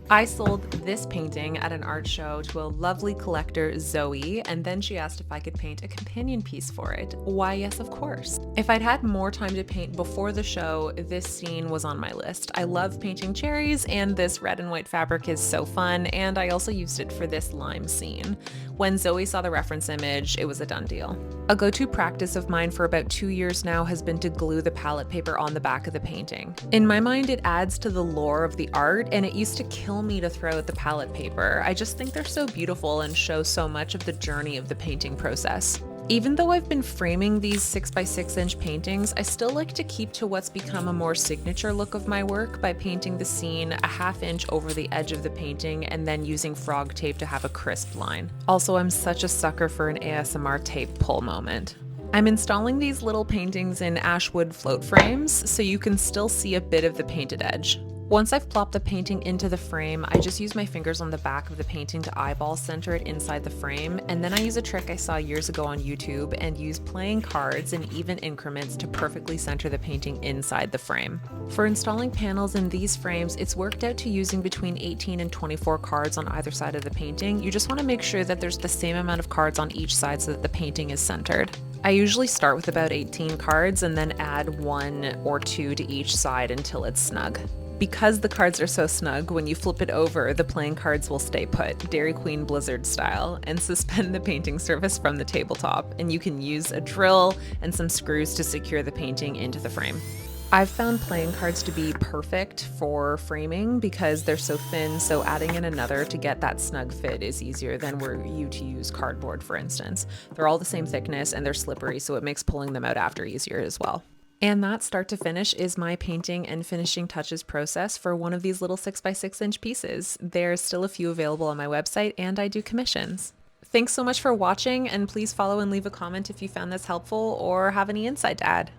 I sold this painting at an art show to a lovely collector, Zoe, and then she asked if I could paint a companion piece for it. Why, yes, of course. If I'd had more time to paint before the show, this scene was on my list. I love painting cherries, and this red and white fabric is so fun, and I also used it for this lime scene. When Zoe saw the reference image, it was a done deal. A go-to practice of mine for about 2 years now has been to glue the palette paper on the back of the painting. In my mind, it adds to the lore of the art, and it used to kill me to throw out the palette paper. I just think they're so beautiful and show so much of the journey of the painting process. Even though I've been framing these 6x6 inch paintings, I still like to keep to what's become a more signature look of my work by painting the scene a ½ inch over the edge of the painting and then using frog tape to have a crisp line. Also, I'm such a sucker for an ASMR tape pull moment. I'm installing these little paintings in ashwood float frames so you can still see a bit of the painted edge. Once I've plopped the painting into the frame, I just use my fingers on the back of the painting to eyeball center it inside the frame, and then I use a trick I saw years ago on YouTube and use playing cards in even increments to perfectly center the painting inside the frame. For installing panels in these frames, it's worked out to using between 18 and 24 cards on either side of the painting. You just want to make sure that there's the same amount of cards on each side so that the painting is centered. I usually start with about 18 cards and then add 1 or 2 to each side until it's snug. Because the cards are so snug, when you flip it over, the playing cards will stay put, Dairy Queen Blizzard style, and suspend the painting surface from the tabletop, and you can use a drill and some screws to secure the painting into the frame. I've found playing cards to be perfect for framing because they're so thin, so adding in another to get that snug fit is easier than were you to use cardboard, for instance. They're all the same thickness and they're slippery, so it makes pulling them out after easier as well. And that start to finish is my painting and finishing touches process for one of these little 6x6 inch pieces. There's still a few available on my website and I do commissions. Thanks so much for watching, and please follow and leave a comment if you found this helpful or have any insight to add.